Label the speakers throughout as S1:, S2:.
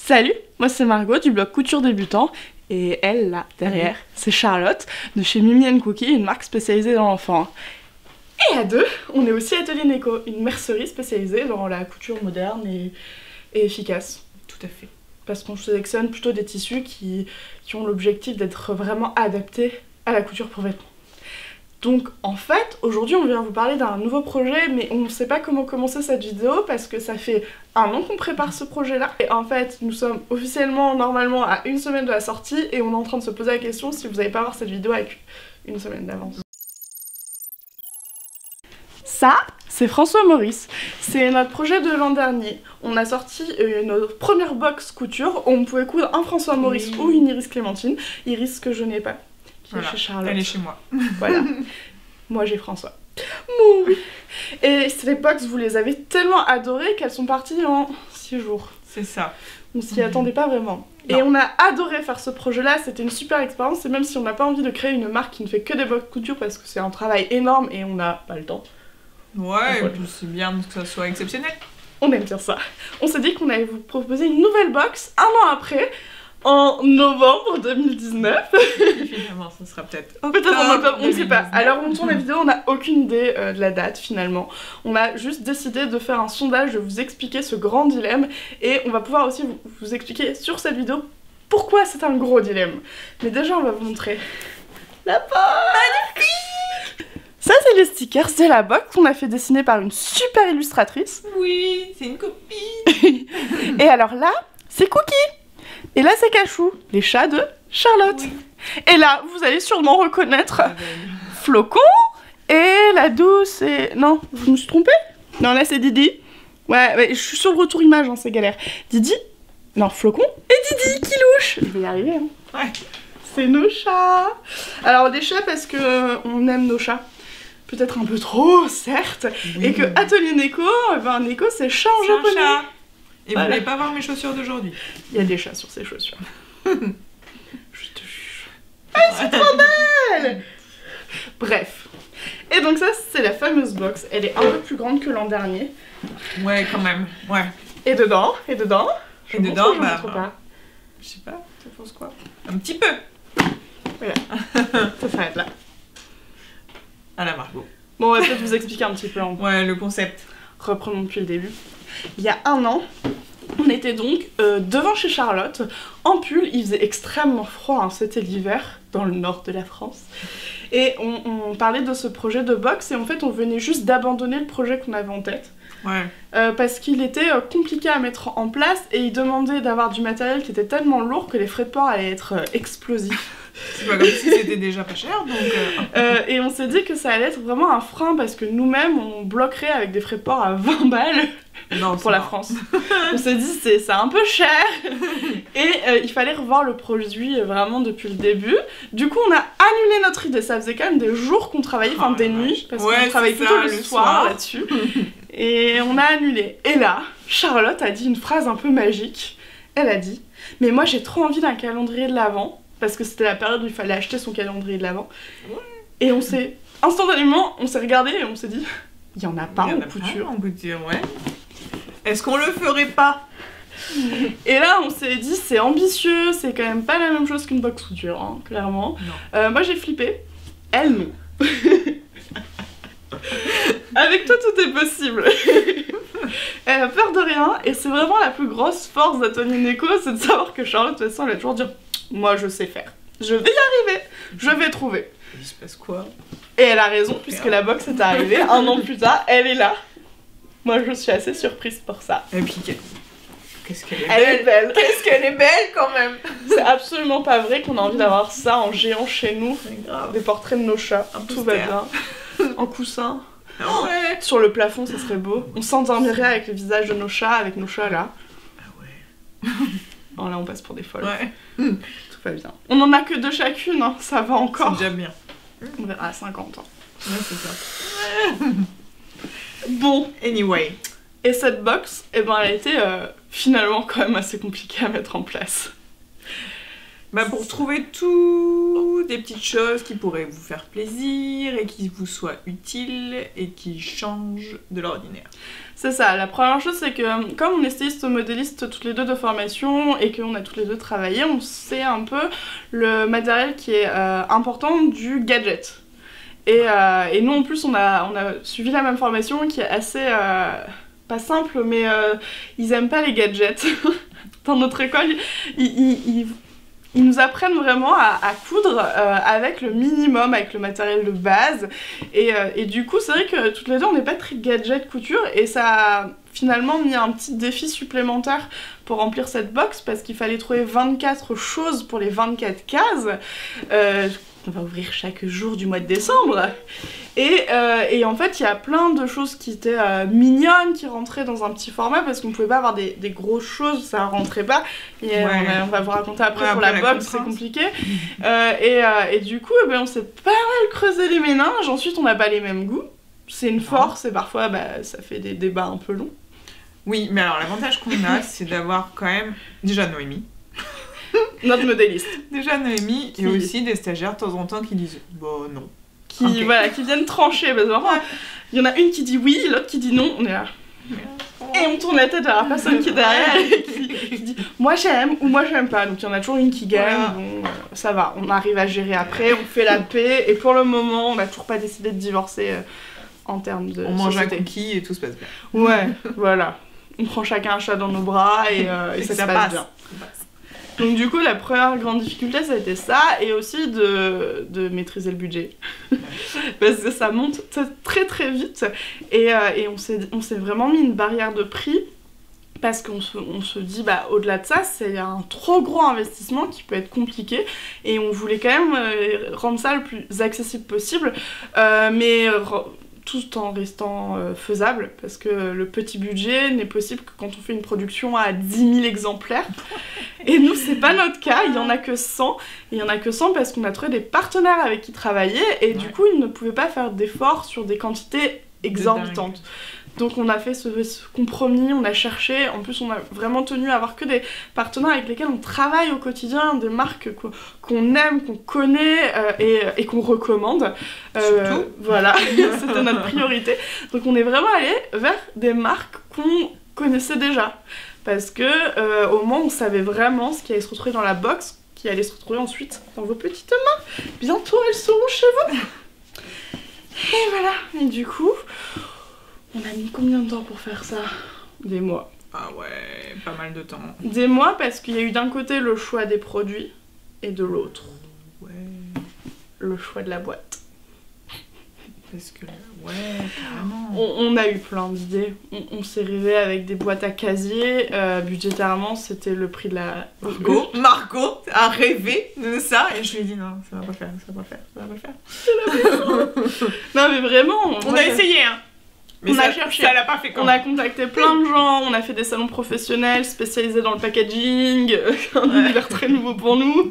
S1: Salut, moi c'est Margot du blog Couture Débutant et elle là derrière c'est Charlotte de chez Mimi & Cookie, une marque spécialisée dans l'enfant. Et à deux, on est aussi Atelier Neko, une mercerie spécialisée dans la couture moderne et efficace.
S2: Tout à fait.
S1: Parce qu'on sélectionne plutôt des tissus qui ont l'objectif d'être vraiment adaptés à la couture pour vêtements. Donc en fait, aujourd'hui on vient vous parler d'un nouveau projet, mais on ne sait pas comment commencer cette vidéo parce que ça fait un an qu'on prépare ce projet-là. Et en fait, nous sommes officiellement, normalement, à une semaine de la sortie et on est en train de se poser la question si vous n'allez pas voir cette vidéo avec une semaine d'avance. Ça, c'est François Maurice. C'est notre projet de l'an dernier. On a sorti notre première box couture où on pouvait coudre un François Maurice ou une Iris Clémentine. Iris que je n'ai pas.
S2: Voilà.
S1: Chez Charlotte.
S2: Elle est chez moi.
S1: Voilà. Moi j'ai François. Mon oui. Et ces box, vous les avez tellement adorées qu'elles sont parties en 6 jours.
S2: C'est ça.
S1: On s'y attendait pas vraiment.
S2: Non.
S1: Et on a adoré faire ce projet-là, c'était une super expérience. Et même si on n'a pas envie de créer une marque qui ne fait que des box couture parce que c'est un travail énorme et on n'a pas le temps.
S2: Ouais, et puis c'est bien que ça soit exceptionnel.
S1: On aime dire ça. On s'est dit qu'on allait vous proposer une nouvelle box un an après. En novembre 2019.
S2: Finalement, ça sera peut-être
S1: en octobre, on ne sait pas. Alors on tourne la vidéo, on n'a aucune idée de la date finalement. On a juste décidé de faire un sondage, de vous expliquer ce grand dilemme. Et on va pouvoir aussi vous expliquer sur cette vidéo pourquoi c'est un gros dilemme. Mais déjà on va vous montrer la box. Magnifique. Ça c'est les stickers, c'est la box qu'on a fait dessiner par une super illustratrice.
S2: Oui, c'est une copie.
S1: Et alors là, c'est Cookie. Et là, c'est Cachou, les chats de Charlotte. Oui. Et là, vous allez sûrement reconnaître Flocon et la douce et... Non, je me suis trompée? Non, là, c'est Didi. Ouais, je suis sur le retour image, hein, c'est galère. Didi, non, Flocon et Didi qui louche. Je vais y arriver, hein.
S2: Ouais.
S1: C'est nos chats. Alors, des chats parce que on aime nos chats. Peut-être un peu trop, certes. Oui. Et que Atelier Neko, ben Neko, c'est chat en japonais.
S2: Chat. Et voilà. Vous voulez pas voir mes chaussures d'aujourd'hui?
S1: Il y a des chats sur ces chaussures. Je te juge. Ah, c'est trop belle. Bref. Et donc ça, c'est la fameuse box. Elle est un peu plus grande que l'an dernier.
S2: Ouais, quand même. Ouais.
S1: Et dedans,
S2: bah... Je sais pas, tu penses quoi? Un petit peu.
S1: Voilà. Ça s'arrête là.
S2: À la Margot.
S1: Bon, on va peut-être vous expliquer un petit peu.
S2: Ouais, le concept.
S1: Reprenons depuis le début. Il y a un an, on était donc devant chez Charlotte, en pull, il faisait extrêmement froid, hein, c'était l'hiver, dans le nord de la France. Et on parlait de ce projet de box et en fait on venait juste d'abandonner le projet qu'on avait en tête.
S2: Ouais.
S1: Parce qu'il était compliqué à mettre en place et il demandait d'avoir du matériel qui était tellement lourd que les frais de port allaient être explosifs.
S2: C'est pas comme si c'était déjà pas cher, donc...
S1: Et on s'est dit que ça allait être vraiment un frein parce que nous-mêmes on bloquerait avec des frais de port à 20 balles. Non, pour la France. On s'est dit c'est un peu cher et il fallait revoir le produit vraiment depuis le début. Du coup on a annulé notre idée, ça faisait quand même des jours qu'on travaillait, enfin des nuits, parce qu'on travaille plutôt le soir là-dessus. Et on a annulé. Et là, Charlotte a dit une phrase un peu magique. Elle a dit « Mais moi j'ai trop envie d'un calendrier de l'Avent » parce que c'était la période où il fallait acheter son calendrier de l'Avent. Et on s'est, instantanément, on s'est regardé et on s'est dit « Il y en a pas en couture. »
S2: en couture, ouais. Est-ce qu'on le ferait pas?
S1: Et là on s'est dit c'est ambitieux, c'est quand même pas la même chose qu'une box couture, hein, clairement. Moi j'ai flippé, elle non. Avec toi tout est possible. Elle a peur de rien et c'est vraiment la plus grosse force d'Atelier Neko, c'est de savoir que Charlotte de toute façon elle va toujours dire moi je sais faire, je vais y arriver, je vais trouver.
S2: Il se passe quoi?
S1: Et elle a raison puisque la box est arrivée, un an plus tard, elle est là. Moi je suis assez surprise pour ça.
S2: Et puis qu'est-ce qu'elle est
S1: belle. Elle est belle.
S2: Qu'est-ce qu'elle est belle quand même.
S1: C'est absolument pas vrai qu'on a envie d'avoir ça en géant chez nous. Des portraits de nos chats, tout va bien. En coussin.
S2: Ouais.
S1: Sur le plafond ça serait beau. On s'endormirait avec le visage de nos chats, avec nos chats là.
S2: Ah ouais.
S1: Oh là on passe pour des folles.
S2: Ouais.
S1: Tout va bien. On en a que 2 chacune, hein. Ça va encore.
S2: C'est déjà bien.
S1: On verra à 50 ans.
S2: Ouais c'est ça.
S1: Bon,
S2: anyway.
S1: Et cette box, eh ben, elle a été finalement quand même assez compliquée à mettre en place.
S2: Bah pour trouver tout des petites choses qui pourraient vous faire plaisir et qui vous soient utiles et qui changent de l'ordinaire.
S1: C'est ça, la première chose c'est que comme on est styliste modéliste toutes les deux de formation et qu'on a toutes les deux travaillé, on sait un peu le matériel qui est important du gadget. Et nous en plus on a suivi la même formation qui est assez, pas simple, mais ils aiment pas les gadgets. Dans notre école, ils nous apprennent vraiment à coudre avec le minimum, avec le matériel de base. Et du coup, c'est vrai que toutes les deux, on n'est pas très gadget couture. Et ça a finalement mis un petit défi supplémentaire pour remplir cette box parce qu'il fallait trouver 24 choses pour les 24 cases. On va ouvrir chaque jour du mois de décembre. Et en fait, il y a plein de choses qui étaient mignonnes, qui rentraient dans un petit format parce qu'on ne pouvait pas avoir des grosses choses, ça ne rentrait pas. Et, on va vous raconter après pour la box, c'est compliqué. Et du coup, on s'est pas mal creusé les méninges. Ensuite, on n'a pas les mêmes goûts. C'est une force et parfois, ça fait des débats un peu longs.
S2: Oui, mais alors l'avantage qu'on a, c'est d'avoir quand même déjà Noémie.
S1: Notre modéliste.
S2: Déjà Noémie et aussi des stagiaires de temps en temps qui disent bon non.
S1: Qui viennent trancher parce que il y en a une qui dit oui, l'autre qui dit non, on est là. Et on tourne la tête vers la personne qui est derrière et qui dit moi j'aime ou moi j'aime pas. Donc il y en a toujours une qui gagne, bon, ça va, on arrive à gérer après, on fait la paix et pour le moment on n'a toujours pas décidé de divorcer en termes de
S2: on mange un cookie et tout se passe bien.
S1: Ouais, voilà. On prend chacun un chat dans nos bras et ça se passe bien. Donc du coup la première grande difficulté ça a été ça et aussi de maîtriser le budget parce que ça monte très très vite et on s'est vraiment mis une barrière de prix parce qu'on se dit au-delà de ça c'est un trop gros investissement qui peut être compliqué et on voulait quand même rendre ça le plus accessible possible mais tout en restant faisable parce que le petit budget n'est possible que quand on fait une production à 10 000 exemplaires et nous c'est pas notre cas, il y en a que 100 et il y en a que 100 parce qu'on a trouvé des partenaires avec qui travailler et du coup ils ne pouvaient pas faire d'efforts sur des quantités exorbitantes. Donc on a fait ce compromis, on a cherché, en plus on a vraiment tenu à avoir que des partenaires avec lesquels on travaille au quotidien, des marques qu'on aime, qu'on connaît et qu'on recommande.
S2: Surtout.
S1: Voilà, c'était notre priorité. Donc on est vraiment allé vers des marques qu'on connaissait déjà. Parce que au moins on savait vraiment ce qui allait se retrouver dans la box, qui allait se retrouver ensuite dans vos petites mains. Bientôt elles seront chez vous. Et voilà, et du coup... On a mis combien de temps pour faire ça? Des mois.
S2: Ah ouais, pas mal de temps.
S1: Des mois parce qu'il y a eu d'un côté le choix des produits et de l'autre le choix de la boîte.
S2: Parce que carrément.
S1: On a eu plein d'idées. On s'est rêvé avec des boîtes à casier. Budgétairement, c'était le prix de la...
S2: Margot a rêvé de ça et je lui ai dit non, ça va pas faire.
S1: C'est la maison. Non mais vraiment.
S2: On a essayé hein. Mais
S1: on a cherché,
S2: ça l'a pas fait quand
S1: on a contacté plein de gens, on a fait des salons professionnels spécialisés dans le packaging, un univers très nouveau pour nous.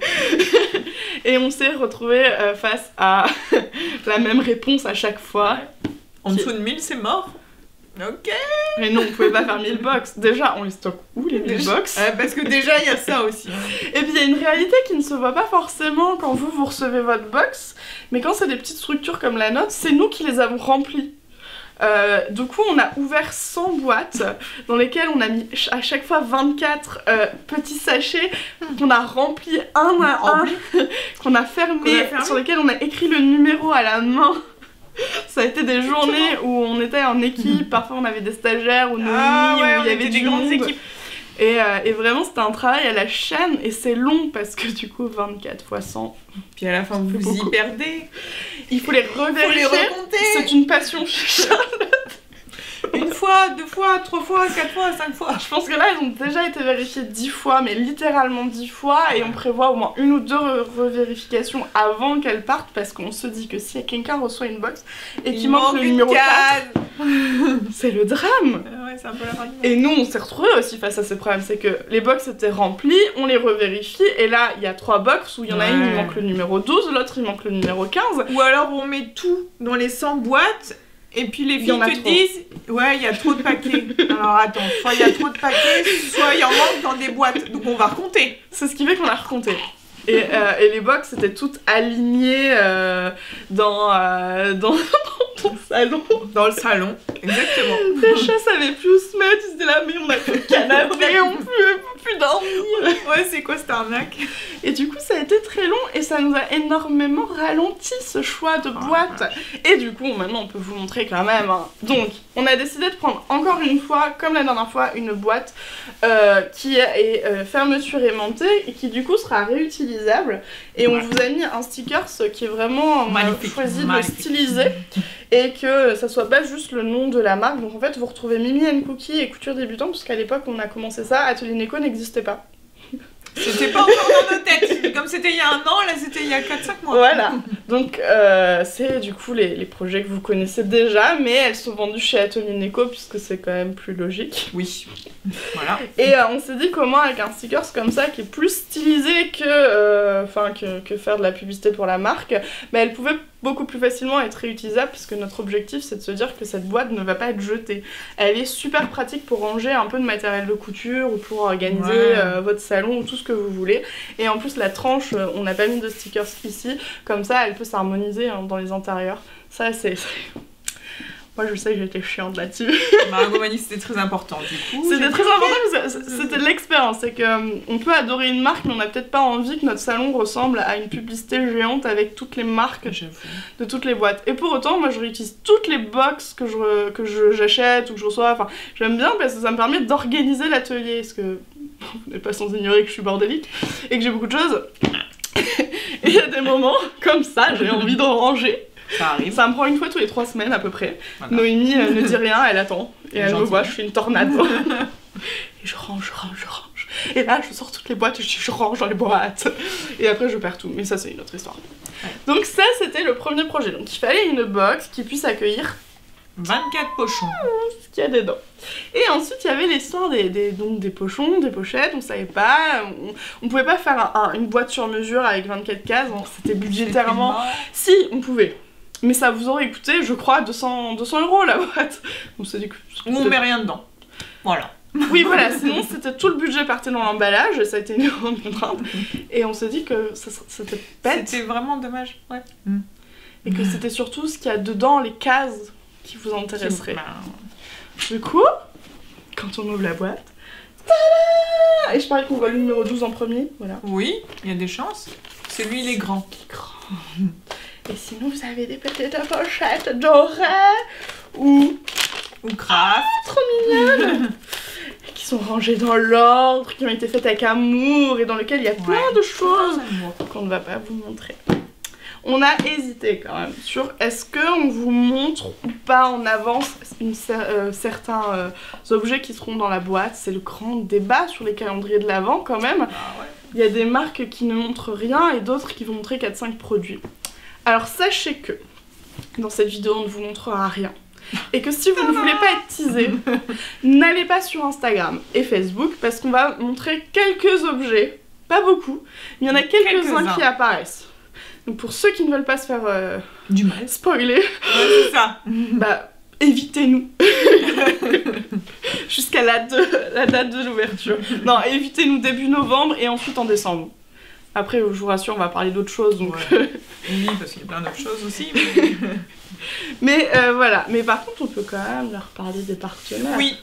S1: Et on s'est retrouvés face à la même réponse à chaque fois.
S2: En dessous de 1000, c'est mort. Ok.
S1: Mais non, on pouvait pas faire 1000 box. Déjà, on les stocke où les 1000 box?
S2: Parce que déjà, il y a ça aussi.
S1: Et puis il y a une réalité qui ne se voit pas forcément quand vous recevez votre box, mais quand c'est des petites structures comme la nôtre, c'est nous qui les avons remplies. Du coup on a ouvert 100 boîtes dans lesquelles on a mis à chaque fois 24 petits sachets qu'on a remplis un à un, qu'on a fermé, sur lesquels on a écrit le numéro à la main. Ça a été des journées où on était en équipe, parfois on avait des stagiaires ou où il y avait des grandes équipes. Et vraiment c'était un travail à la chaîne et c'est long parce que du coup 24 fois 100.
S2: Puis à la fin vous y perdez.
S1: Il faut les revérifier. C'est une passion chez Charlotte.
S2: Une fois, 2 fois, 3 fois, 4 fois, 5 fois.
S1: Je pense que là ils ont déjà été vérifiés 10 fois, mais littéralement 10 fois et on prévoit au moins 1 ou 2 revérifications avant qu'elles partent parce qu'on se dit que si quelqu'un reçoit une box et qu'il manque le numéro 4, c'est le drame.
S2: Ouais, c'est un peu la fin du monde.
S1: Et nous on s'est retrouvés aussi face à ces problèmes, c'est que les box étaient remplies, on les revérifie et là il y a 3 box où il y en a une il manque le numéro 12, l'autre il manque le numéro 15.
S2: Ou alors on met tout dans les 100 boîtes. Et puis les filles te disent, ouais, il y a trop de paquets. Alors attends, soit il y a trop de paquets, soit il y en manque dans des boîtes. Donc on va recompter.
S1: C'est ce qui fait qu'on a recompté. Et les box étaient toutes alignées dans ton salon.
S2: Dans le salon, exactement.
S1: Les chats savaient plus où se mettre, ils étaient là, mais on a plus de canapé, on peut plus dormir.
S2: Ouais, c'est quoi cette arnaque?
S1: Et du coup, ça a été très long et ça nous a énormément ralenti ce choix de boîte. Et du coup, maintenant, on peut vous montrer quand même. Hein. Donc, on a décidé de prendre encore une fois, comme la dernière fois, une boîte qui est fermeture aimantée et qui du coup sera réutilisable. Et on vous a mis un sticker qui est vraiment
S2: magnifique,
S1: choisi de styliser et que ça soit pas juste le nom de la marque. Donc en fait, vous retrouvez Mimi & Cookie et Couture Débutant, parce qu'à l'époque, on a commencé ça, Atelier Neko n'existait pas.
S2: C'était pas encore dans nos têtes. Comme c'était il y a un an, là c'était il y a 4-5 mois.
S1: Voilà. Donc c'est du coup les projets que vous connaissez déjà, mais elles sont vendues chez Atelier Neko puisque c'est quand même plus logique.
S2: Oui. Voilà.
S1: Et on s'est dit comment avec un sticker comme ça qui est plus stylisé que faire de la publicité pour la marque, mais elle pouvait beaucoup plus facilement être réutilisable puisque notre objectif c'est de se dire que cette boîte ne va pas être jetée. Elle est super pratique pour ranger un peu de matériel de couture ou pour organiser votre salon ou tout ce que vous voulez. Et en plus la tranche, on n'a pas mis de stickers ici, comme ça elle peut s'harmoniser dans les intérieurs. Ça c'est... Moi je sais que j'étais chiante là-dessus.
S2: Margot m'a dit que c'était très important du coup.
S1: C'était très important parce que c'était de l'expérience. C'est qu'on peut adorer une marque mais on n'a peut-être pas envie que notre salon ressemble à une publicité géante avec toutes les marques de toutes les boîtes. Et pour autant moi je réutilise toutes les box que j'achète ou que je reçois. Enfin j'aime bien parce que ça me permet d'organiser l'atelier. Parce que vous n'êtes pas sans ignorer que je suis bordélique et que j'ai beaucoup de choses. Et il y a des moments comme ça j'ai envie de ranger.
S2: Ça arrive.
S1: Ça me prend une fois tous les 3 semaines à peu près. Voilà. Noémie ne dit rien, elle attend. Et elle me voit, je suis une tornade. Et je range. Et là, je sors toutes les boîtes et je range dans les boîtes. Et après, je perds tout. Mais ça, c'est une autre histoire. Ouais. Donc ça, c'était le premier projet. Donc il fallait une box qui puisse accueillir
S2: 24 pochons.
S1: Ce qu'il y a dedans. Et ensuite, il y avait l'histoire des pochons, des pochettes, on savait pas. On pouvait pas faire une boîte sur mesure avec 24 cases. C'était budgétairement... Si, on pouvait. Mais ça vous aurait coûté, je crois, 200 € la boîte. Donc c'est du coup...
S2: On met rien dedans. Voilà.
S1: Oui, voilà, sinon c'était tout le budget partait dans l'emballage et ça a été une grande contrainte. Et on s'est dit que c'était bête.
S2: C'était vraiment dommage, ouais.
S1: Et que c'était surtout ce qu'il y a dedans, les cases qui vous intéresseraient. Du coup, quand on ouvre la boîte, tada! Et je parie qu'on voit le numéro 12 en premier, voilà.
S2: Oui, il y a des chances. C'est lui, il est grand.
S1: Et sinon, vous avez des petites pochettes dorées ou
S2: craft.
S1: Trop mignonnes. Qui sont rangées dans l'ordre, qui ont été faites avec amour et dans lesquelles il y a plein de choses qu'on ne va pas vous montrer. On a hésité quand même sur est-ce qu'on vous montre ou pas en avance certains objets qui seront dans la boîte. C'est le grand débat sur les calendriers de l'Avent quand même. Il y a des marques qui ne montrent rien et d'autres qui vont montrer 4-5 produits. Alors sachez que dans cette vidéo on ne vous montrera rien. Et que si vous ne voulez pas être teasé, n'allez pas sur Instagram et Facebook parce qu'on va montrer quelques objets, pas beaucoup, mais il y en a quelques-uns qui apparaissent. Donc pour ceux qui ne veulent pas se faire
S2: du mal
S1: spoiler,
S2: c'est ça.
S1: Bah évitez-nous jusqu'à la date de l'ouverture. Non, évitez-nous début novembre et ensuite en décembre. Après, je vous rassure, on va parler d'autres choses. Donc...
S2: Oui, parce qu'il y a plein d'autres choses aussi.
S1: Mais voilà. Mais par contre, on peut quand même leur parler des partenaires.
S2: Oui,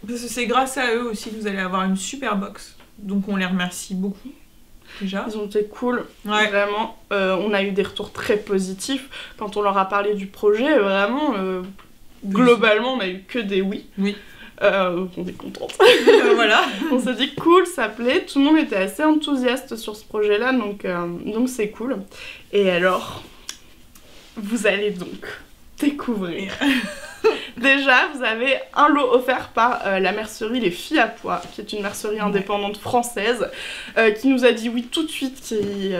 S2: parce que c'est grâce à eux aussi que vous allez avoir une super box. Donc on les remercie beaucoup. Déjà.
S1: Ils ont été cool, vraiment. On a eu des retours très positifs. Quand on leur a parlé du projet, vraiment, globalement, on a eu que des oui.
S2: Oui.
S1: On est contente.
S2: Voilà.
S1: On s'est dit cool, ça plaît. Tout le monde était assez enthousiaste sur ce projet-là, donc c'est cool. Et alors, vous allez donc découvrir. Déjà, vous avez un lot offert par la mercerie Les Filles à Pois, qui est une mercerie indépendante française, qui nous a dit oui tout de suite.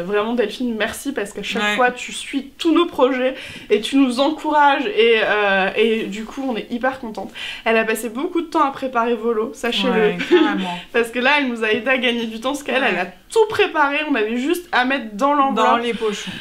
S1: Vraiment, Delphine, merci parce qu'à chaque fois, tu suis tous nos projets et tu nous encourages et du coup, on est hyper contente. Elle a passé beaucoup de temps à préparer vos lots, sachez-le. Parce que là, elle nous a aidé à gagner du temps, parce qu'elle elle a tout préparé, on avait juste à mettre dans l'enveloppe.
S2: Dans les pochons.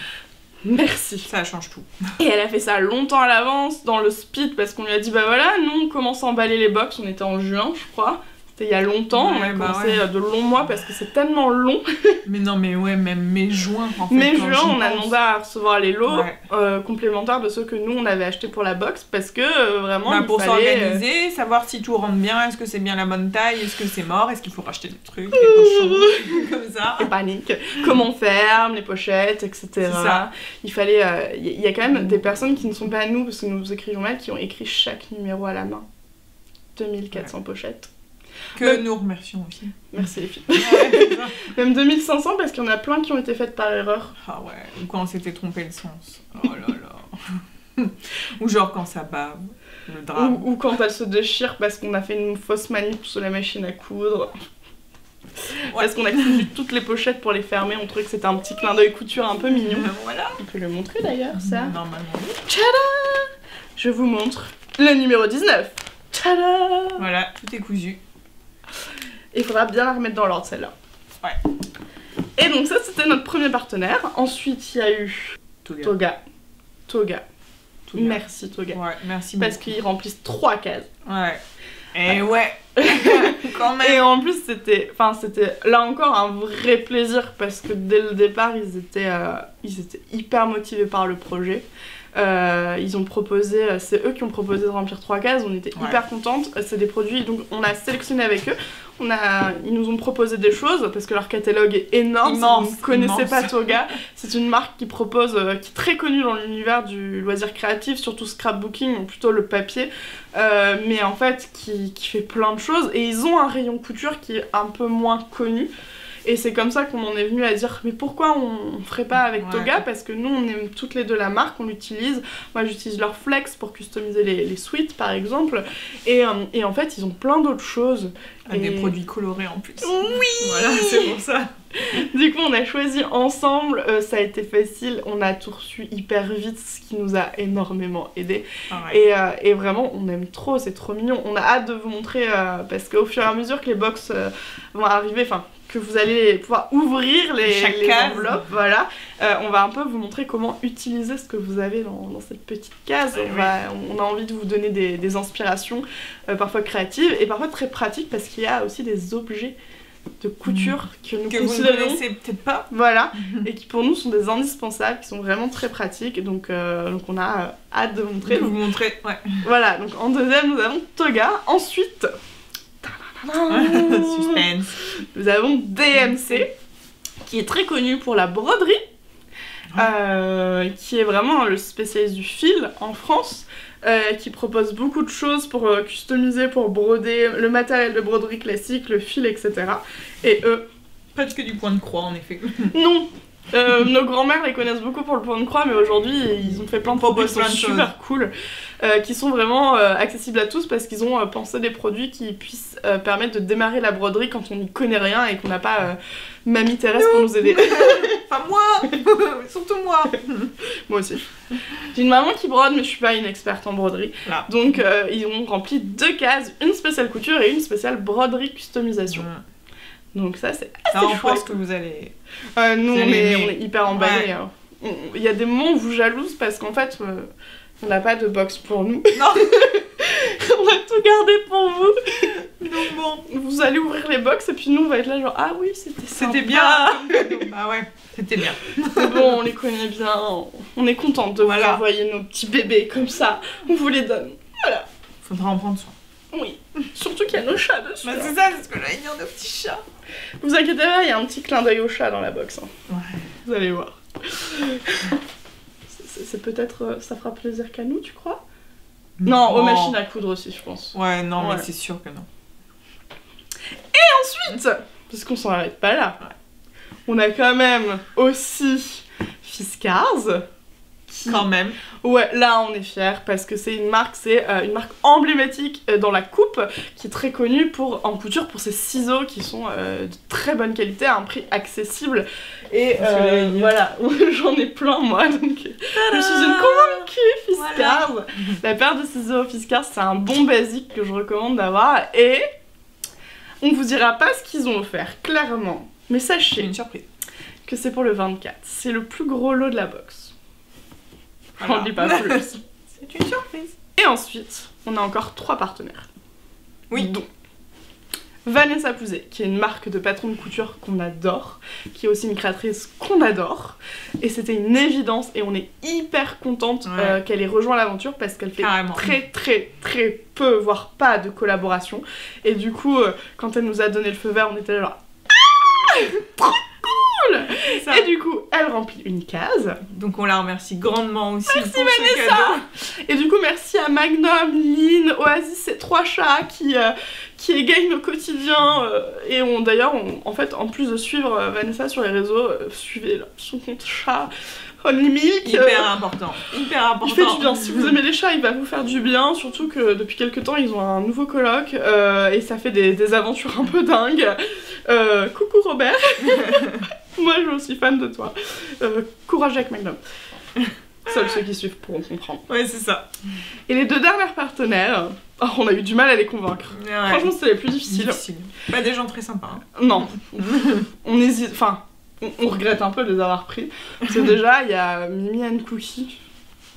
S1: Merci.
S2: Ça change tout.
S1: Et elle a fait ça longtemps à l'avance, dans le speed, parce qu'on lui a dit bah voilà, nous on commence à emballer les box, on était en juin je crois. C'était il y a longtemps, on a commencé de longs mois parce que c'est tellement long.
S2: Mais non, mais ouais, même mai-juin en fait.
S1: Mai-juin, on a demandé à recevoir les lots complémentaires de ceux que nous on avait achetés pour la box parce que vraiment il
S2: pour
S1: fallait
S2: s'organiser, savoir si tout rentre bien, est-ce que c'est bien la bonne taille, est-ce que c'est mort, est-ce qu'il faut racheter des trucs, des pochons, comme ça.
S1: Et panique. Comment on ferme les pochettes, etc. C'est ça. Il fallait. Il y a quand même des personnes qui ne sont pas nous parce que nous écrivons mal qui ont écrit chaque numéro à la main. 2400 pochettes.
S2: Que nous remercions aussi.
S1: Merci les filles. Même 2500 parce qu'il y en a plein qui ont été faites par erreur.
S2: Ah ouais, ou quand on s'était trompé le sens. Oh là là. Ou genre quand ça bave, le drame.
S1: Ou quand elle se déchire parce qu'on a fait une fausse manip sur la machine à coudre. Parce qu'on a cousu toutes les pochettes pour les fermer, on trouvait que c'était un petit clin d'œil couture un peu mignon.
S2: Voilà.
S1: On peut le montrer d'ailleurs, ça.
S2: Normalement.
S1: Tchada! Je vous montre le numéro 19. Tchada!
S2: Voilà, tout est cousu.
S1: Il faudra bien la remettre dans l'ordre, celle-là.
S2: Ouais.
S1: Et donc ça, c'était notre premier partenaire. Ensuite, il y a eu Toga. Merci Toga.
S2: Ouais, merci
S1: parce qu'ils remplissent 3 cases.
S2: Ouais. Et ouais. Quand même.
S1: Et en plus, c'était là encore un vrai plaisir parce que dès le départ, ils étaient hyper motivés par le projet. Ils ont proposé, c'est eux qui ont proposé de remplir 3 cases, on était hyper contentes. C'est des produits, donc on a sélectionné avec eux. Ils nous ont proposé des choses parce que leur catalogue est énorme. Si vous ne connaissez pas Toga, c'est une marque qui propose, qui est très connue dans l'univers du loisir créatif, surtout scrapbooking, ou plutôt le papier, mais en fait qui fait plein de choses. Et ils ont un rayon couture qui est un peu moins connu. Et c'est comme ça qu'on en est venu à dire mais pourquoi on ferait pas avec Toga, parce que nous on aime toutes les deux la marque, on l'utilise. Moi j'utilise leur Flex pour customiser les suites par exemple, et en fait ils ont plein d'autres choses.
S2: Des produits colorés en plus.
S1: Oui.
S2: Voilà, c'est pour ça.
S1: Du coup on a choisi ensemble, ça a été facile, on a tout reçu hyper vite, ce qui nous a énormément aidé. Et vraiment on aime trop, c'est trop mignon. On a hâte de vous montrer parce qu'au fur et à mesure que les box vont arriver, enfin que vous allez pouvoir ouvrir les enveloppes, voilà. On va un peu vous montrer comment utiliser ce que vous avez dans cette petite case. On a envie de vous donner des inspirations, parfois créatives et parfois très pratiques, parce qu'il y a aussi des objets de couture que nous
S2: vous ne connaissez peut-être pas.
S1: Voilà, et qui pour nous sont des indispensables, qui sont vraiment très pratiques. Donc on a hâte de montrer.
S2: Vous montrer, ouais.
S1: Voilà, donc en deuxième, nous avons Toga. Ensuite...
S2: Suspense.
S1: Nous avons DMC, qui est très connu pour la broderie, qui est vraiment le spécialiste du fil en France, qui propose beaucoup de choses pour customiser, pour broder, le matériel de broderie classique, le fil, etc. Et eux...
S2: Pas que du point de croix, en effet.
S1: Non. Nos grands-mères les connaissent beaucoup pour le point de croix, mais aujourd'hui ils ont fait plein de produits qui sont super cool, qui sont vraiment accessibles à tous, parce qu'ils ont pensé des produits qui puissent permettre de démarrer la broderie quand on n'y connaît rien et qu'on n'a pas Mamie Thérèse pour nous aider.
S2: Enfin moi. Surtout moi.
S1: Moi aussi. J'ai une maman qui brode, mais je suis pas une experte en broderie. Là. Donc ils ont rempli 2 cases, une spéciale couture et une spéciale broderie customisation. Donc ça c'est assez chouette.
S2: Je pense que vous allez...
S1: nous on est hyper emballés. Il y a des moments où vous jalouse parce qu'en fait on n'a pas de box pour nous.
S2: Non.
S1: On va tout garder pour vous. Donc bon, vous allez ouvrir les box et puis nous on va être là genre ah oui c'était bien.
S2: Bah ouais, c'était bien.
S1: C'est bon, on les connaît bien, on est contente de vous envoyer nos petits bébés comme ça, on vous les donne. Voilà.
S2: Faudra en prendre soin.
S1: Oui, surtout qu'il y a nos chats dessus.
S2: Bah c'est ça, c'est ce que j'allais dire, nos petits chats.
S1: Vous inquiétez pas, il y a un petit clin d'œil au chat dans la box. Hein.
S2: Ouais.
S1: Vous allez voir. C'est peut-être... ça fera plaisir qu'à nous, tu crois? Non, aux machines à coudre aussi, je pense.
S2: Ouais, non, mais c'est sûr que non.
S1: Et ensuite, parce qu'on s'en arrête pas là, on a quand même aussi Fiskars.
S2: Quand même.
S1: Ouais, là on est fiers parce que c'est une marque emblématique dans la coupe, qui est très connue en couture pour ses ciseaux qui sont de très bonne qualité à un prix accessible. Et voilà, j'en ai plein moi, donc je suis une convaincue Fiskars. Voilà. La paire de ciseaux Fiskars, c'est un bon basique que je recommande d'avoir, et on vous dira pas ce qu'ils ont offert, clairement. Mais sachez
S2: une surprise
S1: que c'est pour le 24, c'est le plus gros lot de la box. Voilà. On ne dit pas plus.
S2: C'est une surprise.
S1: Et ensuite, on a encore 3 partenaires.
S2: Oui.
S1: Dont Vanessa Pouzet, qui est une marque de patron de couture qu'on adore, qui est aussi une créatrice qu'on adore, et c'était une évidence, et on est hyper contente qu'elle ait rejoint l'aventure, parce qu'elle fait très peu, voire pas de collaboration, et du coup, quand elle nous a donné le feu vert, on était là genre trop cool. Et du coup, elle remplit une case.
S2: Donc on la remercie grandement aussi.
S1: Merci Vanessa. Et du coup, merci à Magnum, Lynn, Oasis, ces 3 chats qui égayent nos quotidiens. Et d'ailleurs, en fait, en plus de suivre Vanessa sur les réseaux, suivez son compte chat. Only Milk.
S2: Hyper important. Hyper important.
S1: Il fait du bien. Si vous aimez les chats, il va vous faire du bien. Surtout que depuis quelques temps, ils ont un nouveau coloc. Et ça fait des aventures un peu dingues. Coucou Robert. Moi, je suis fan de toi. Courage avec Magnum. Seuls ceux qui suivent pourront comprendre.
S2: Ouais, c'est ça.
S1: Et les 2 dernières partenaires, on a eu du mal à les convaincre.
S2: Ouais.
S1: Franchement, c'était les plus difficiles.
S2: Pas des gens très sympas. Hein.
S1: Non. On hésite. Enfin, on regrette un peu de les avoir pris. Parce que déjà, il y a Mimi and Cookie.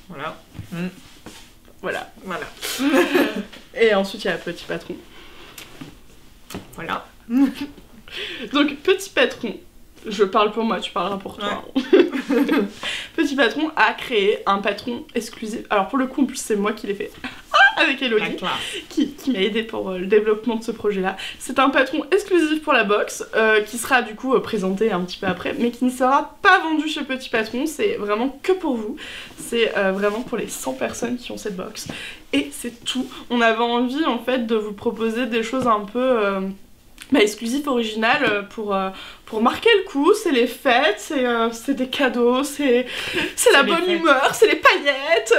S2: Voilà.
S1: Voilà.
S2: Voilà.
S1: Et ensuite, il y a Petit Patron.
S2: Voilà.
S1: Donc, Petit Patron, je parle pour moi, tu parleras pour toi. Ouais. Petit Patron a créé un patron exclusif. Alors, pour le coup, en plus, c'est moi qui l'ai fait. Avec Elodie, qui m'a aidé pour le développement de ce projet-là. C'est un patron exclusif pour la box, qui sera du coup présenté un petit peu après, mais qui ne sera pas vendu chez Petit Patron, c'est vraiment que pour vous. C'est vraiment pour les 100 personnes qui ont cette box. Et c'est tout. On avait envie en fait de vous proposer des choses un peu exclusif, original, pour marquer le coup. C'est les fêtes, c'est des cadeaux, c'est la bonne humeur, c'est les paillettes.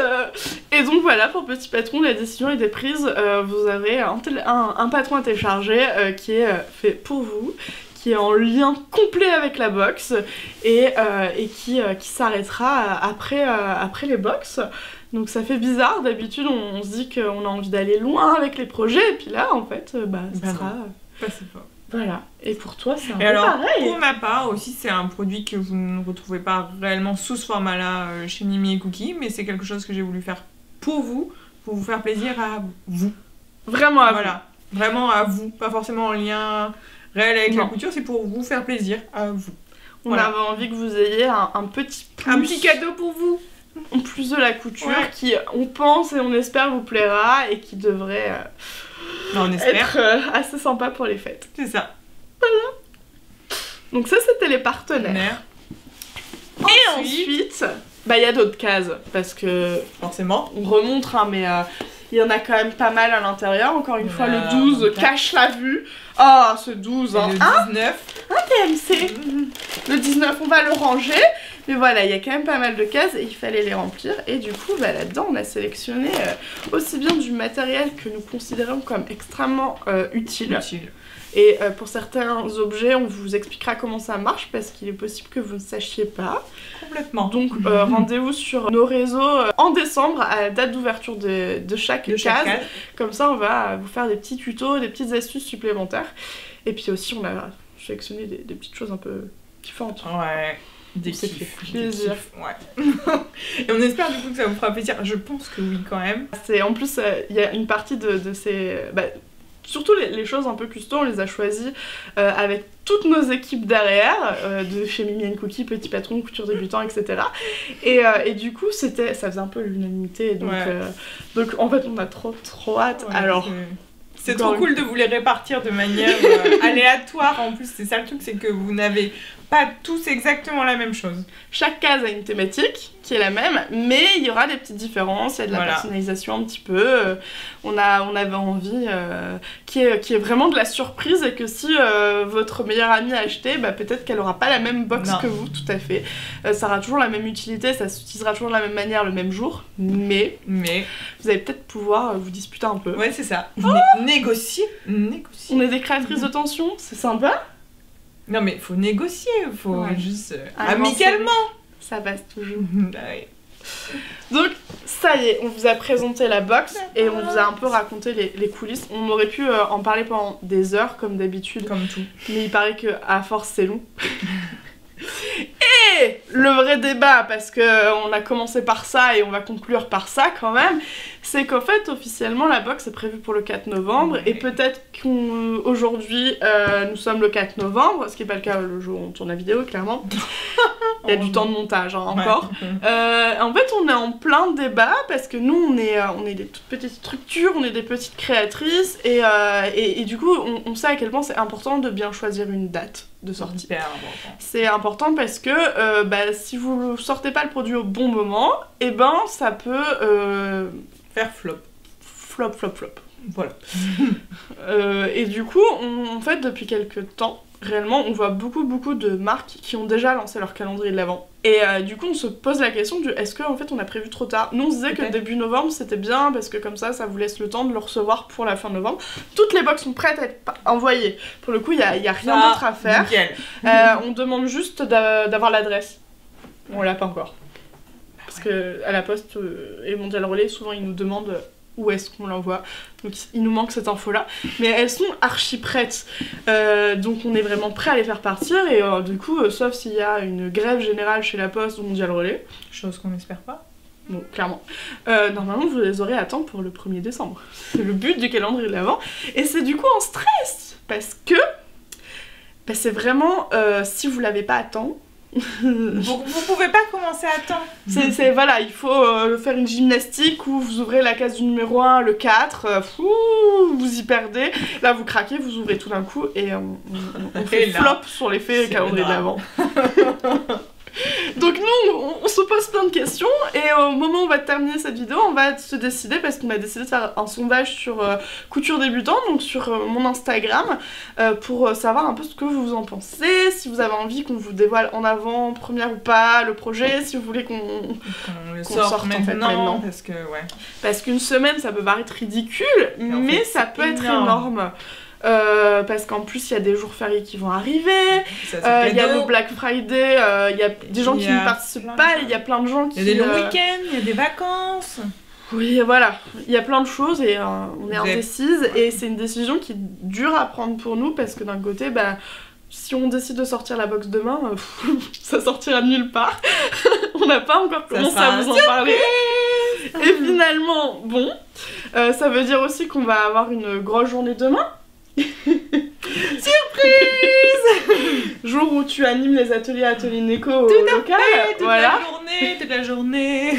S1: Et donc voilà, pour Petit Patron, la décision a été prise. Vous avez un patron à télécharger qui est fait pour vous, qui est en lien complet avec la box et qui s'arrêtera après les box. Donc ça fait bizarre, d'habitude on se dit qu'on a envie d'aller loin avec les projets, et puis là en fait, ça sera... Voilà, et pour toi c'est un peu pareil.
S2: Pour ma part aussi, c'est un produit que vous ne retrouvez pas réellement sous ce format-là chez Mimi et Cookie, mais c'est quelque chose que j'ai voulu faire pour vous faire plaisir à vous.
S1: Vraiment à vous.
S2: Vraiment à vous, pas forcément en lien réel avec la couture, c'est pour vous faire plaisir à vous.
S1: On avait envie que vous ayez un petit plus.
S2: Un petit cadeau pour vous.
S1: En plus de la couture, qui on pense et on espère vous plaira et qui devrait...
S2: on espère.
S1: Être assez sympa pour les fêtes.
S2: C'est ça.
S1: Voilà. Donc ça, c'était les partenaires. Et ensuite, il y a d'autres cases, parce que
S2: forcément,
S1: on remonte, hein, mais il y en a quand même pas mal à l'intérieur. Encore une fois, le 12 cache la vue. Ah, ce 12, hein.
S2: Le 19.
S1: Un TMC. Le 19, on va le ranger. Mais voilà, il y a quand même pas mal de cases et il fallait les remplir. Et du coup, là-dedans, on a sélectionné aussi bien du matériel que nous considérons comme extrêmement utile. Et pour certains objets, on vous expliquera comment ça marche parce qu'il est possible que vous ne sachiez pas.
S2: Complètement.
S1: Donc rendez-vous sur nos réseaux en décembre à la date d'ouverture de chaque case. Comme ça, on va vous faire des petits tutos, des petites astuces supplémentaires. Et puis aussi, on a sélectionné des petites choses un peu kiffantes.
S2: Ouais. Des
S1: plaisir.
S2: Ouais. Et on espère du coup que ça vous fera plaisir. Je pense que oui quand même.
S1: En plus, il y a une partie de ces... surtout les choses un peu custo, on les a choisies avec toutes nos équipes derrière, de chez Mimi & Cookie, Petit Patron, Couture Débutant, etc. Et du coup, ça faisait un peu l'unanimité. Donc en fait, on a trop hâte.
S2: Ouais,
S1: alors...
S2: C'est trop cool de vous les répartir de manière aléatoire. En plus, c'est ça le truc, c'est que vous n'avez pas tous exactement la même chose.
S1: Chaque case a une thématique qui est la même, mais il y aura des petites différences, il y a de la personnalisation un petit peu. On avait envie qu'il y ait vraiment de la surprise et que si votre meilleure amie a acheté, peut-être qu'elle aura pas la même box que vous, tout à fait. Ça aura toujours la même utilité, ça s'utilisera toujours de la même manière le même jour, mais vous allez peut-être pouvoir vous disputer un peu.
S2: Ouais, c'est ça. Négocier.
S1: On est des créatrices de tension, c'est sympa.
S2: Non mais faut négocier, faut juste amicalement.
S1: Ça passe toujours. Donc ça y est, on vous a présenté la box et on vous a un peu raconté les coulisses. On aurait pu en parler pendant des heures comme d'habitude.
S2: Comme tout.
S1: Mais il paraît que à force c'est long. Et le vrai débat, parce qu'on a commencé par ça et on va conclure par ça quand même, c'est qu'en fait, officiellement, la box est prévue pour le 4 novembre, et peut-être qu'aujourd'hui, nous sommes le 4 novembre, ce qui n'est pas le cas le jour où on tourne la vidéo, clairement. Il y a du temps de montage, hein, encore. En fait, on est en plein débat, parce que nous, on est des toutes petites structures, on est des petites créatrices, et du coup, on sait à quel point c'est important de bien choisir une date de sortie. C'est important parce que si vous ne sortez pas le produit au bon moment, et ben ça peut
S2: faire flop.
S1: Flop.
S2: Voilà.
S1: Et du coup, en fait, depuis quelques temps, réellement, on voit beaucoup de marques qui ont déjà lancé leur calendrier de l'Avent. Et du coup, on se pose la question du est-ce qu'en fait on a prévu trop tard. Nous, on se disait que début novembre c'était bien parce que comme ça vous laisse le temps de le recevoir pour la fin novembre. Toutes les box sont prêtes à être envoyées. Pour le coup, il y a rien d'autre à faire. On demande juste d'avoir l'adresse. On l'a pas encore. Parce que à la Poste et Mondial Relais, souvent ils nous demandent où est-ce qu'on l'envoie. Donc il nous manque cette info-là. Mais elles sont archi prêtes. Donc on est vraiment prêt à les faire partir. Et du coup, sauf s'il y a une grève générale chez la Poste ou Mondial Relais.
S2: Chose qu'on n'espère pas.
S1: Bon, clairement. Normalement, vous les aurez à temps pour le 1er décembre. C'est le but du calendrier de l'Avent. Et c'est du coup en stress. Parce que c'est vraiment, si vous l'avez pas à temps,
S2: vous pouvez pas commencer à temps.
S1: Voilà, il faut faire une gymnastique où vous ouvrez la case du numéro 1, le 4, vous y perdez, là vous craquez, vous ouvrez tout d'un coup et on fait flop sur l'effet calendrier de l'Avent. Donc nous, on se pose plein de questions et au moment où on va terminer cette vidéo, on va se décider parce qu'on a décidé de faire un sondage sur couture débutant, donc sur mon Instagram, pour savoir un peu ce que vous en pensez, si vous avez envie qu'on vous dévoile en avant-première ou pas le projet, si vous voulez qu'on
S2: le
S1: sorte
S2: maintenant.
S1: Parce qu'une semaine, ça peut paraître ridicule, mais ça peut être énorme. Parce qu'en plus il y a des jours fériés qui vont arriver, il y a le Black Friday, il y a des gens qui ne participent pas, il y a plein de gens qui...
S2: Il y a des longs week-ends, il y a des vacances.
S1: Oui, voilà, il y a plein de choses et on est indécise et c'est une décision qui est dure à prendre pour nous parce que d'un côté, si on décide de sortir la box demain, ça sortira de nulle part. On n'a pas encore commencé à vous en parler. Et finalement, bon, ça veut dire aussi qu'on va avoir une grosse journée demain. Surprise! Jour où tu animes les ateliers Neko au local.
S2: Toute la journée.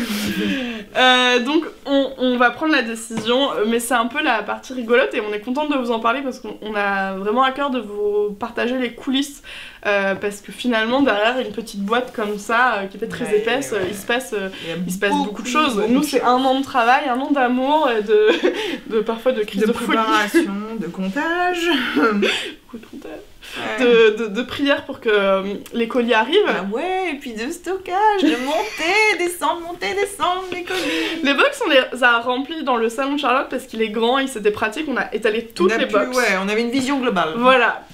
S1: Donc on va prendre la décision, mais c'est un peu la partie rigolote et on est contente de vous en parler parce qu'on a vraiment à cœur de vous partager les coulisses. Parce que finalement derrière une petite boîte comme ça qui était très épaisse, il se passe beaucoup de choses. Nous c'est un an de travail, un an d'amour et de parfois de crise de
S2: préparation, de comptage,
S1: beaucoup de comptage. De prières pour que les colis arrivent.
S2: Et puis de stockage, de monter, descendre les colis.
S1: Les box, on les a remplis dans le salon de Charlotte parce qu'il est grand et c'était pratique, on a étalé toutes les box.
S2: On avait une vision globale.
S1: Voilà.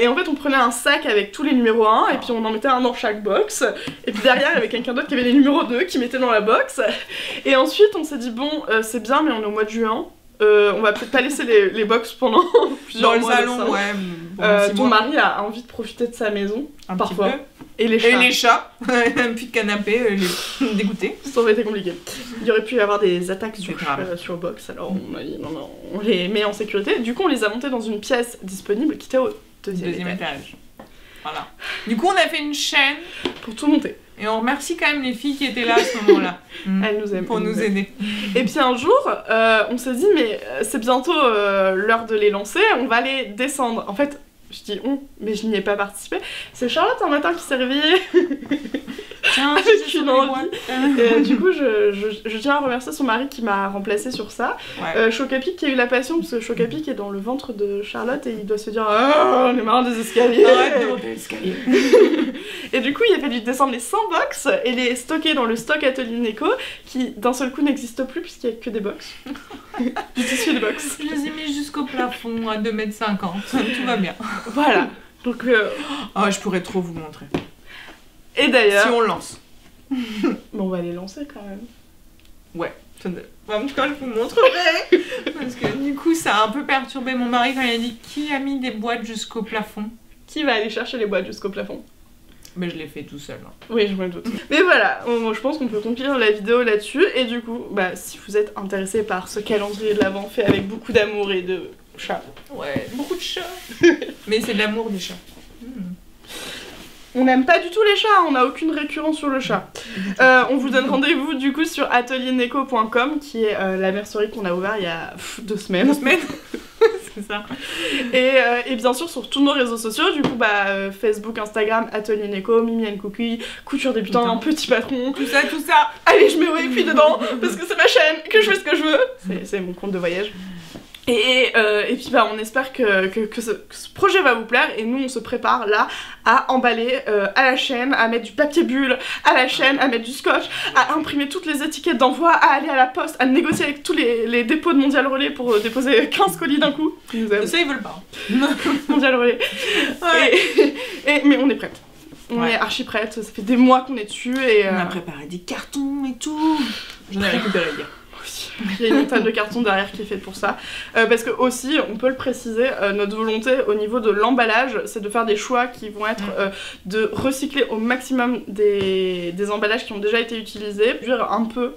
S1: Et en fait, on prenait un sac avec tous les numéros 1 et puis on en mettait un dans chaque box. Et puis derrière, il y avait quelqu'un d'autre qui avait les numéros 2 qui mettait dans la box. Et ensuite, on s'est dit, bon, c'est bien, mais on est au mois de juin. On va peut-être pas laisser les box pendant plusieurs mois.
S2: Dans le salon,
S1: ton mari a envie de profiter de sa maison, parfois. Et les
S2: chats. Un petit canapé, dégoûté.
S1: Ça aurait été compliqué. Il y aurait pu y avoir des attaques sur box, alors on a dit non, on les met en sécurité. Du coup, on les a montés dans une pièce disponible qui était au deuxième étage.
S2: Voilà. Du coup, on a fait une chaîne
S1: pour tout monter.
S2: Et on remercie quand même les filles qui étaient là à ce moment-là.
S1: Elles nous aiment.
S2: Pour nous aider.
S1: Et puis un jour, on s'est dit, mais c'est bientôt l'heure de les lancer, on va les descendre. En fait, je dis mais je n'y ai pas participé. C'est Charlotte un matin qui s'est réveillée.
S2: Tiens,
S1: avec une envie. Et du coup, je tiens à remercier son mari qui m'a remplacée sur ça. Chocapic qui a eu la passion, parce que Chocapic est dans le ventre de Charlotte et il doit se dire on est marre des escaliers.
S2: Arrête de monter l'escalier.
S1: Et du coup, il a fallu descendre les 100 box et les stocker dans le stock Atelier Neko qui d'un seul coup n'existe plus puisqu'il n'y a que des box. Du tissu de box.
S2: Je les ai mis jusqu'au plafond à 2,50 m. Tout va bien.
S1: Voilà. Donc,
S2: je pourrais trop vous montrer.
S1: Et d'ailleurs...
S2: Si on lance.
S1: Bon, on va les lancer quand même.
S2: Ouais. En tout cas, je vous montrerai. Parce que du coup, ça a un peu perturbé mon mari quand il a dit qui a mis des boîtes jusqu'au plafond.
S1: Qui va aller chercher les boîtes jusqu'au plafond?
S2: Mais je l'ai fait tout seul. Hein.
S1: Oui, je me doute. Mais voilà, je pense qu'on peut conclure la vidéo là-dessus. Et du coup, bah, si vous êtes intéressé par ce calendrier de l'Avent fait avec beaucoup d'amour et de chats.
S2: Ouais, beaucoup de chats. Mais c'est de l'amour des chats.
S1: On n'aime pas du tout les chats, on n'a aucune récurrence sur le chat. On vous donne rendez-vous du coup sur atelierneco.com qui est la mercerie qu'on a ouvert il y a 2 semaines.
S2: 2 semaines. C'est ça.
S1: Et bien sûr sur tous nos réseaux sociaux, du coup Facebook, Instagram, Atelier Neko, Mimi & Cookie, Couture débutant, Petit Patron.
S2: Tout ça.
S1: Allez, je mets ouais puis dedans parce que c'est ma chaîne, que je fais ce que je veux. C'est mon compte de voyage. Et puis on espère que ce projet va vous plaire et nous on se prépare là à emballer à la chaîne, à mettre du papier bulle à la chaîne, à mettre du scotch, à imprimer toutes les étiquettes d'envoi, à aller à la poste, à négocier avec tous les dépôts de Mondial Relais pour déposer 15 colis d'un coup.
S2: Ça ils veulent pas.
S1: Mondial Relais. Ouais. Mais on est prête. On est archi prête, ça fait des mois qu'on est dessus et...
S2: On a préparé des cartons et tout. J'en ai récupéré hier.
S1: Il y a une montagne de carton derrière qui est faite pour ça. Parce que aussi, on peut le préciser, notre volonté au niveau de l'emballage, c'est de faire des choix qui vont être de recycler au maximum des emballages qui ont déjà été utilisés, réduire un peu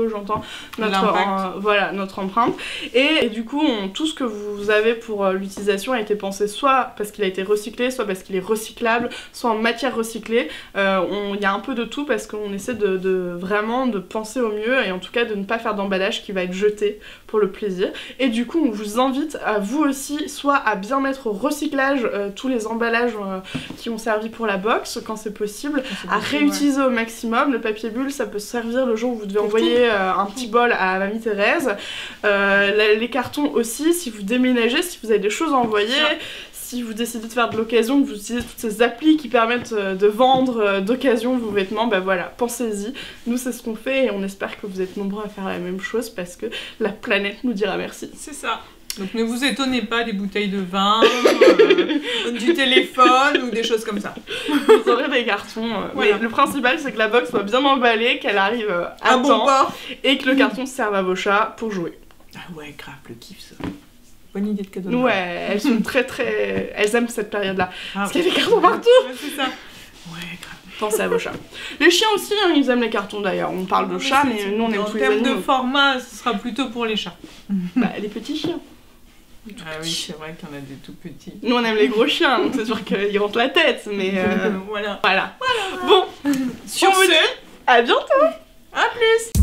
S1: j'entends, notre empreinte. Et du coup, tout ce que vous avez pour l'utilisation a été pensé soit parce qu'il a été recyclé, soit parce qu'il est recyclable, soit en matière recyclée. Il y a un peu de tout parce qu'on essaie vraiment de penser au mieux et en tout cas de ne pas faire d'emballage qui va être jeté pour le plaisir. Et du coup, on vous invite à vous aussi, soit à bien mettre au recyclage tous les emballages qui ont servi pour la box quand c'est possible, à réutiliser au maximum. Le papier bulle, ça peut servir le jour où vous devez envoyer un petit bol à Mamie Thérèse. Les cartons aussi, si vous déménagez, si vous avez des choses à envoyer, si vous décidez de faire de l'occasion, que vous utilisez toutes ces applis qui permettent de vendre d'occasion vos vêtements, bah voilà, pensez-y. Nous, c'est ce qu'on fait et on espère que vous êtes nombreux à faire la même chose parce que la planète nous dira merci.
S2: C'est ça. Donc ne vous étonnez pas des bouteilles de vin, du téléphone ou des choses comme ça.
S1: Vous aurez des cartons. Mais le principal, c'est que la box soit bien emballée, qu'elle arrive à temps et que le carton serve à vos chats pour jouer.
S2: Ah ouais, grave, le kiff ça. Bonne idée de cadeau.
S1: Ouais, elles sont très... Elles aiment cette période-là. Parce qu'il y a des cartons partout.
S2: Ouais, c'est ça. Ouais, grave.
S1: Pensez à vos chats. Les chiens aussi, hein, ils aiment les cartons d'ailleurs. On parle de chats, mais nous on aime tous les animaux.
S2: En termes de format, ce sera plutôt pour les chats.
S1: Bah, les petits chiens.
S2: Ah oui, c'est vrai qu'il y en a des tout petits.
S1: Nous on aime les gros chiens, donc c'est sûr qu'ils rentrent la tête, mais
S2: voilà.
S1: Bon,
S2: sur ce,
S1: à bientôt.
S2: À plus.